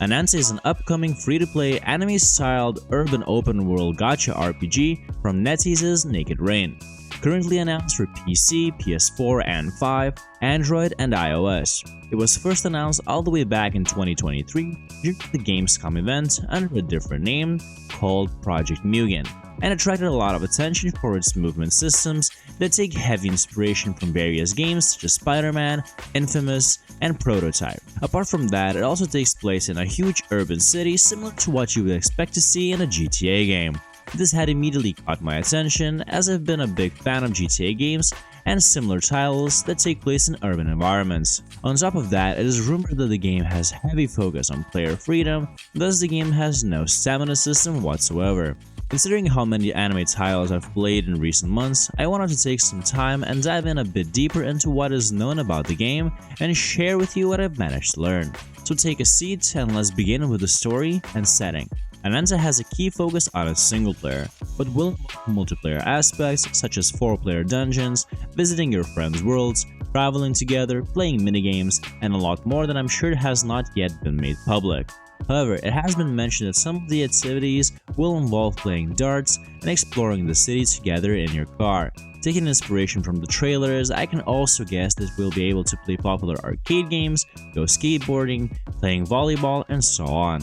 Ananta is an upcoming free-to-play anime-styled urban open-world gacha RPG from NetEase's Naked Rain. Currently announced for PC, PS4 and 5, Android and iOS. It was first announced all the way back in 2023 during the Gamescom event under a different name called Project Mugen, and attracted a lot of attention for its movement systems that take heavy inspiration from various games such as Spider-Man, Infamous, and Prototype. Apart from that, it also takes place in a huge urban city similar to what you would expect to see in a GTA game. This had immediately caught my attention as I've been a big fan of GTA games and similar titles that take place in urban environments. On top of that, it is rumored that the game has heavy focus on player freedom, thus the game has no stamina system whatsoever. Considering how many anime titles I've played in recent months, I wanted to take some time and dive in a bit deeper into what is known about the game and share with you what I've managed to learn. So take a seat and let's begin with the story and setting. Ananta has a key focus on its single player, but will involve multiplayer aspects such as 4-player dungeons, visiting your friends' worlds, traveling together, playing minigames, and a lot more that I'm sure has not yet been made public. However, it has been mentioned that some of the activities will involve playing darts and exploring the city together in your car. Taking inspiration from the trailers, I can also guess that we'll be able to play popular arcade games, go skateboarding, playing volleyball, and so on.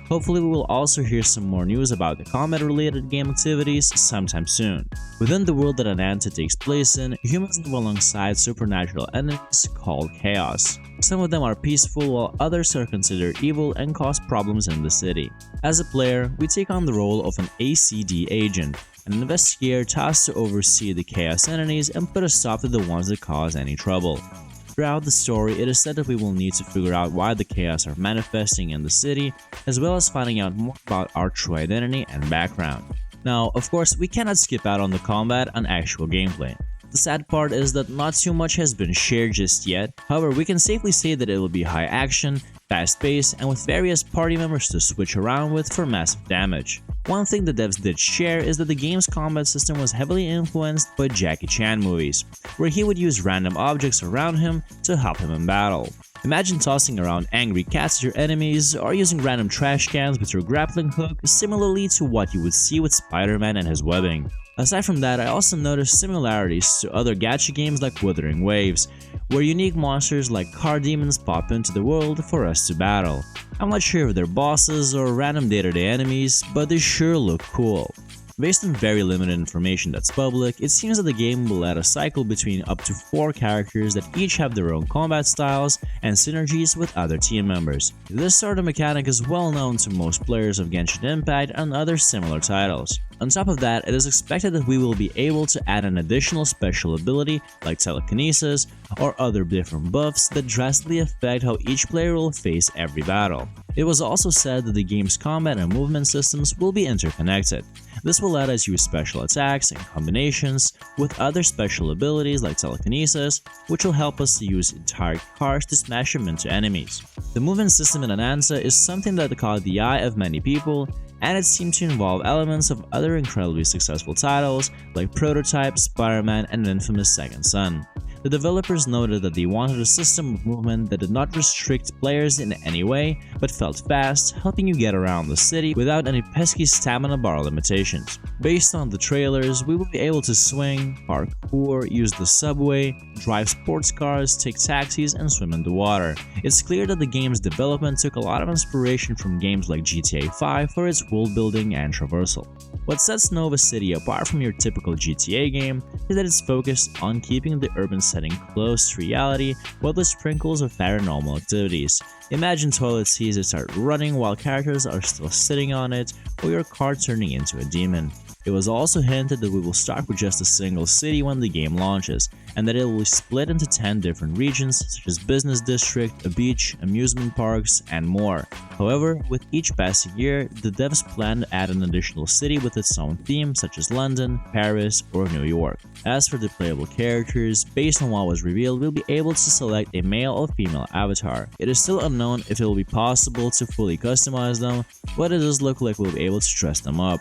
Hopefully we will also hear some more news about the combat-related game activities sometime soon. Within the world that Ananta takes place in, humans live alongside supernatural enemies called Chaos. Some of them are peaceful while others are considered evil and cause problems in the city. As a player, we take on the role of an ACD agent, an investigator tasked to oversee the Chaos entities and put a stop to the ones that cause any trouble. Throughout the story, it is said that we will need to figure out why the Chaos are manifesting in the city, as well as finding out more about our true identity and background. Now, of course, we cannot skip out on the combat and actual gameplay. The sad part is that not too much has been shared just yet, however we can safely say that it will be high action, fast paced, and with various party members to switch around with for massive damage. One thing the devs did share is that the game's combat system was heavily influenced by Jackie Chan movies, where he would use random objects around him to help him in battle. Imagine tossing around angry cats at your enemies, or using random trash cans with your grappling hook, similarly to what you would see with Spider-Man and his webbing. Aside from that, I also noticed similarities to other gacha games like Wuthering Waves, where unique monsters like car demons pop into the world for us to battle. I'm not sure if they're bosses or random day-to-day enemies, but they sure look cool. Based on very limited information that's public, it seems that the game will add a cycle between up to 4 characters that each have their own combat styles and synergies with other team members. This sort of mechanic is well known to most players of Genshin Impact and other similar titles. On top of that, it is expected that we will be able to add an additional special ability like telekinesis or other different buffs that drastically affect how each player will face every battle. It was also said that the game's combat and movement systems will be interconnected. This will let us use special attacks and combinations with other special abilities like telekinesis, which will help us to use entire cars to smash them into enemies. The movement system in Ananta is something that caught the eye of many people, and it seemed to involve elements of other incredibly successful titles like Prototype, Spider-Man, and Infamous Second Son. The developers noted that they wanted a system of movement that did not restrict players in any way, but felt fast, helping you get around the city without any pesky stamina bar limitations. Based on the trailers, we will be able to swing, parkour, use the subway, drive sports cars, take taxis, and swim in the water. It's clear that the game's development took a lot of inspiration from games like GTA 5 for its world building and traversal. What sets Nova City apart from your typical GTA game is that it's focused on keeping the urban setting close to reality with the sprinkles of paranormal activities. Imagine toilet seats that start running while characters are still sitting on it, or your car turning into a demon. It was also hinted that we will start with just a single city when the game launches, and that it will be split into 10 different regions such as business district, a beach, amusement parks, and more. However, with each passing year, the devs plan to add an additional city with its own theme such as London, Paris, or New York. As for the playable characters, based on what was revealed, we'll be able to select a male or female avatar. It is still unknown if it will be possible to fully customize them, but it does look like we'll be able to dress them up.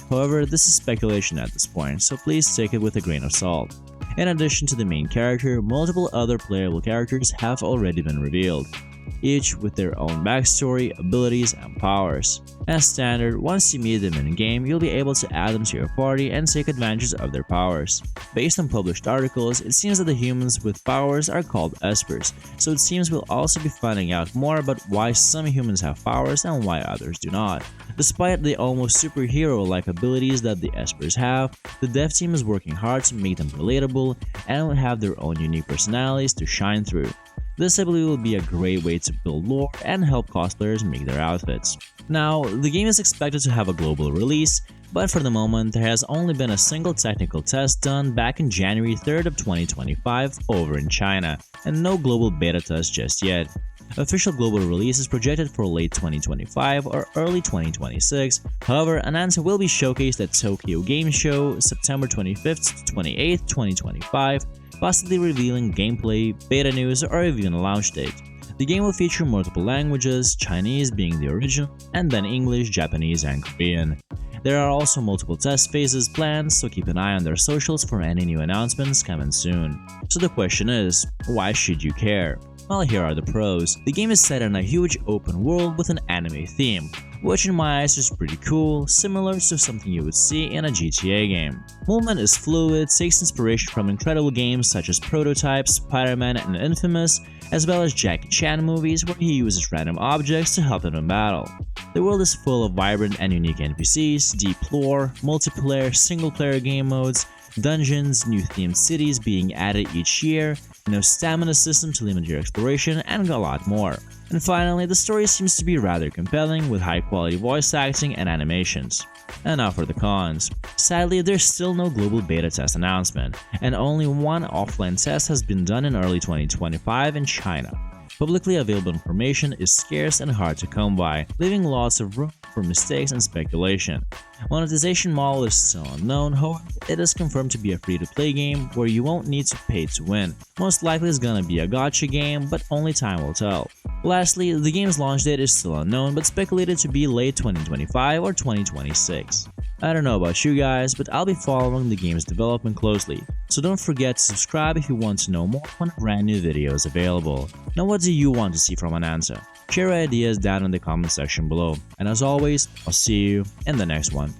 However, this is speculation at this point, so please take it with a grain of salt. In addition to the main character, multiple other playable characters have already been revealed. each with their own backstory, abilities, and powers. As standard, once you meet them in-game, you'll be able to add them to your party and take advantage of their powers. Based on published articles, it seems that the humans with powers are called Espers, so it seems we'll also be finding out more about why some humans have powers and why others do not. Despite the almost superhero-like abilities that the Espers have, the dev team is working hard to make them relatable and will have their own unique personalities to shine through. This ability will be a great way to build lore and help cosplayers make their outfits. Now, the game is expected to have a global release, but for the moment there has only been a single technical test done back in January 3rd of 2025 over in China, and no global beta test just yet. Official global release is projected for late 2025 or early 2026. However, Ananta will be showcased at Tokyo Game Show September 25th to 28th, 2025, possibly revealing gameplay, beta news, or even a launch date. The game will feature multiple languages, Chinese being the original, and then English, Japanese, and Korean. There are also multiple test phases planned, so keep an eye on their socials for any new announcements coming soon. So the question is, why should you care? Well, here are the pros. The game is set in a huge open world with an anime theme, which in my eyes is pretty cool, similar to something you would see in a GTA game. Movement is fluid, takes inspiration from incredible games such as Prototype, Spider-Man, and Infamous, as well as Jackie Chan movies where he uses random objects to help him in battle. The world is full of vibrant and unique NPCs, deep lore, multiplayer, single-player game modes, dungeons, new themed cities being added each year, no stamina system to limit your exploration, and a lot more. And finally, the story seems to be rather compelling with high-quality voice acting and animations. And now for the cons. Sadly, there's still no global beta test announcement, and only one offline test has been done in early 2025 in China. Publicly available information is scarce and hard to come by, leaving lots of room for mistakes and speculation. Monetization model is still unknown, however, it is confirmed to be a free-to-play game where you won't need to pay to win. Most likely it's gonna be a gacha game, but only time will tell. Lastly, the game's launch date is still unknown but speculated to be late 2025 or 2026. I don't know about you guys, but I'll be following the game's development closely, so don't forget to subscribe if you want to know more when a brand new video is available. Now what do you want to see from Ananta? Share your ideas down in the comment section below, and as always, I'll see you in the next one.